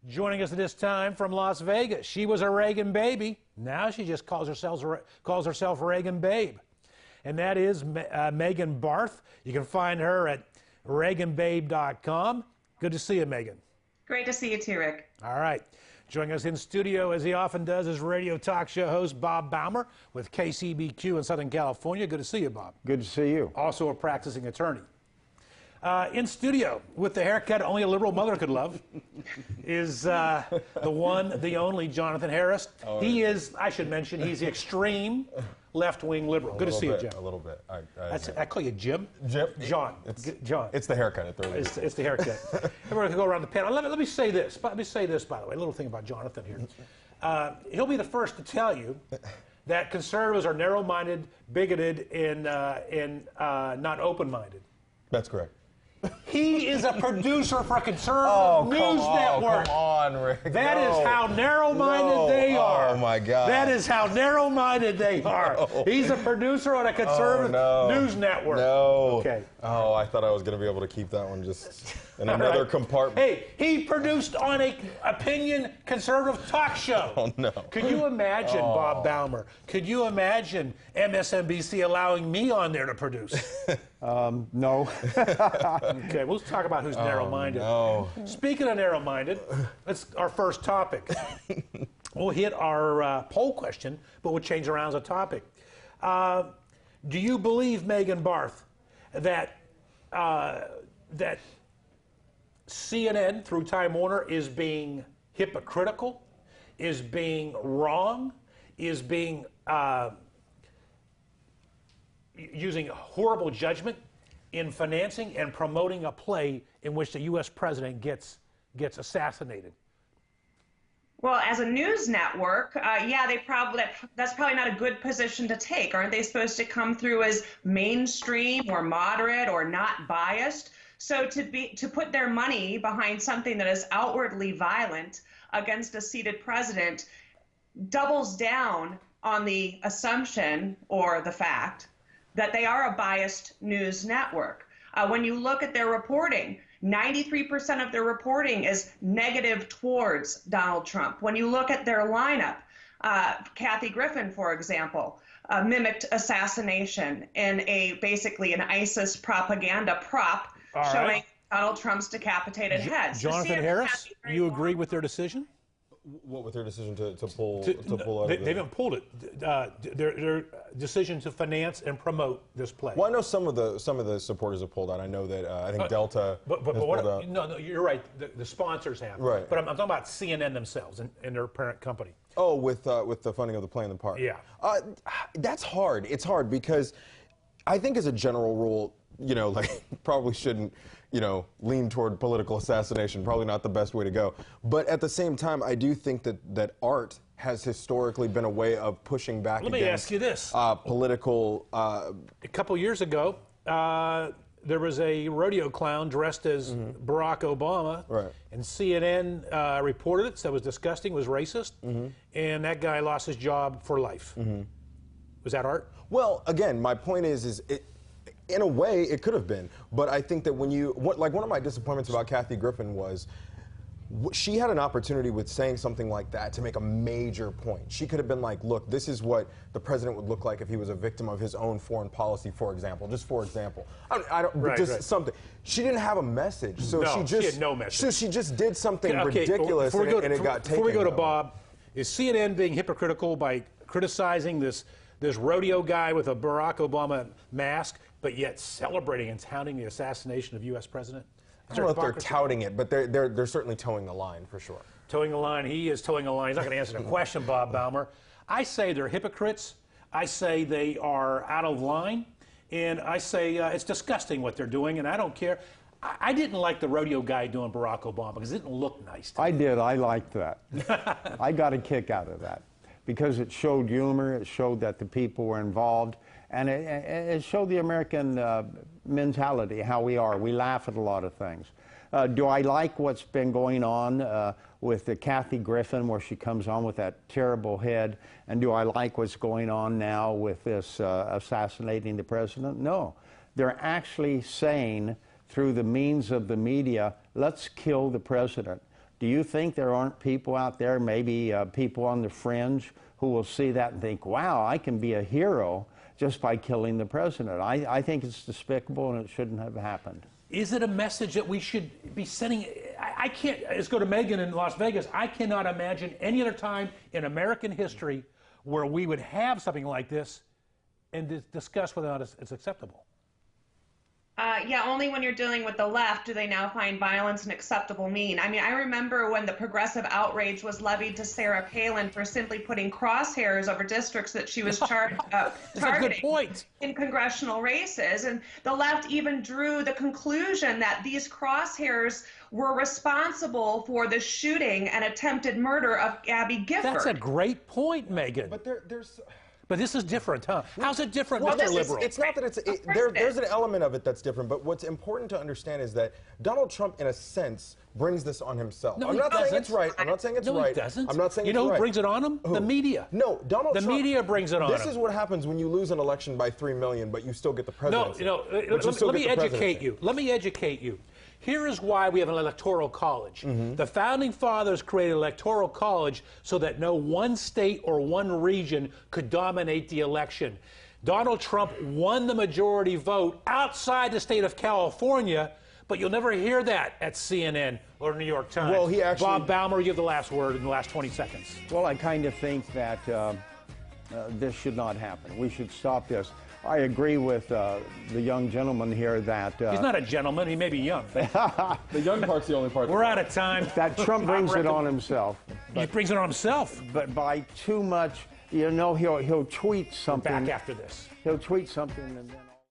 Joining us at this time from Las Vegas. She was a Reagan baby. Now she just calls herself Reagan Babe. And that is Megan Barth. You can find her at ReaganBabe.com. Good to see you, Megan. Great to see you too, Rick. All right. Joining us in studio, as he often does, is radio talk show host Bob Baumer with KCBQ in Southern California. Good to see you, Bob. Good to see you. Also a practicing attorney. In studio, with the haircut only a liberal mother could love, is the one, the only Jonathan Harris. Oh, he is, I should mention, he's the extreme left-wing liberal. Good to see you, Jim. A little bit. I call you Jim? Jim? John. John. It's the haircut. It's the haircut. Everyone can go around the panel. Let me say this. Let me say this, by the way, a little thing about Jonathan here. He'll be the first to tell you that conservatives are narrow-minded, bigoted, and not open-minded. That's correct. He is a producer for a conservative news network. Come on, Rick. That is how narrow-minded they are. Oh, my God. That is how narrow-minded they are. No. He's a producer on a conservative news network. No. Okay. Oh, I thought I was going to be able to keep that one just in another compartment. Hey, he produced on a opinion conservative talk show. Oh, no. Could you imagine, Bob Baumer, could you imagine MSNBC allowing me on there to produce? No. Okay, we'll talk about who's narrow-minded. No. Speaking of narrow-minded, that's our first topic. We'll hit our poll question, but we'll change around the topic. Do you believe, Megan Barth, that that CNN through Time Warner is being hypocritical, is being wrong, is being using horrible judgment in financing and promoting a play in which the U.S. president gets assassinated? Well, as a news network, yeah, that's probably not a good position to take. Aren't they supposed to come through as mainstream or moderate or not biased? So to put their money behind something that is outwardly violent against a seated president doubles down on the assumption or the fact that they are a biased news network. When you look at their reporting, 93% of their reporting is negative towards Donald Trump. When you look at their lineup, Kathy Griffin, for example, mimicked assassination in basically an ISIS propaganda prop showing Donald Trump's decapitated head. Jonathan Harris, you agree with their decision? What with their decision to pull out? They haven't pulled it. Their decision to finance and promote this play. Well, I know some of the supporters have pulled out. I know that I think Delta has pulled out. No, you're right. The sponsors have. Right. But I'm talking about CNN themselves and their parent company. Oh, with the funding of the play in the park. Yeah. That's hard. It's hard because I think as a general rule, like probably shouldn't, lean toward political assassination. Probably not the best way to go. But at the same time, I do think that art has historically been a way of pushing back against. Let me ask you this. Political. A couple years ago, there was a rodeo clown dressed as Barack Obama. Right. And CNN reported it, said it was disgusting, was racist. And that guy lost his job for life. Was that art? Well, again, my point is in a way, it could have been, but I think that one of my disappointments about Kathy Griffin was she had an opportunity with saying something like that to make a major point. She could have been like, look, this is what the president would look like if he was a victim of his own foreign policy, for example. Just for example. Something. She didn't have a message, so she had no message. So she just did something ridiculous, and it got taken. Before we go to Bob, is CNN being hypocritical by criticizing this rodeo guy with a Barack Obama mask, but yet celebrating and touting the assassination of U.S. president? I don't know if they're touting it, but they're certainly towing the line for sure. Towing the line. He is towing the line. He's not going to answer the question, Bob Baumer. I say they're hypocrites. I say they are out of line. And I say it's disgusting what they're doing, and I don't care. I didn't like the rodeo guy doing Barack Obama because it didn't look nice to me. I did. I liked that. I got a kick out of that because it showed humor. It showed that the people were involved. And it showed the American mentality, how we are. We laugh at a lot of things. Do I like what's been going on with the Kathy Griffin, where she comes on with that terrible head? And do I like what's going on now with this assassinating the president? No. They're actually saying, through the means of the media, let's kill the president. Do you think there aren't people out there, maybe people on the fringe, who will see that and think, wow, I can be a hero just by killing the president? I think it's despicable and it shouldn't have happened. Is it a message that we should be sending? I can't, let's go to Megan in Las Vegas. I cannot imagine any other time in American history where we would have something like this and discuss whether or not it's acceptable. Yeah, only when you're dealing with the left do they now find violence an acceptable mean. I mean, I remember when the progressive outrage was levied to Sarah Palin for simply putting crosshairs over districts that she was targeting in congressional races. And the left even drew the conclusion that these crosshairs were responsible for the shooting and attempted murder of Abby Gifford. That's a great point, Megan. But there's... But this is different, huh? How's it different, Well, Mr. Liberal? it's not that there's an element of it that's different, but what's important to understand is that Donald Trump, in a sense, brings this on himself. No, I'm not saying it's right. I'm not saying it's right. He doesn't. I'm not saying you it's know right. who brings it on him? Who? The media. No, Donald Trump. The media brings it on This him. is what happens when you lose an election by 3 million, but you still get the presidency. No, let me educate you. Let me educate you. Here is why we have an electoral college. The founding fathers created an electoral college so that no one state or one region could dominate the election. Donald Trump won the majority vote outside the state of California, but you'll never hear that at CNN or New York Times. Well, he actually... Bob Baumer, you have the last word in the last 20 seconds. Well, I kind of think that this should not happen. We should stop this. I agree with the young gentleman here that... He's not a gentleman. He may be young. The young part's the only part. We're out of time. That Trump brings it on himself. He brings it on himself. But by too much, you know, he'll tweet something. Back after this. He'll tweet something and then...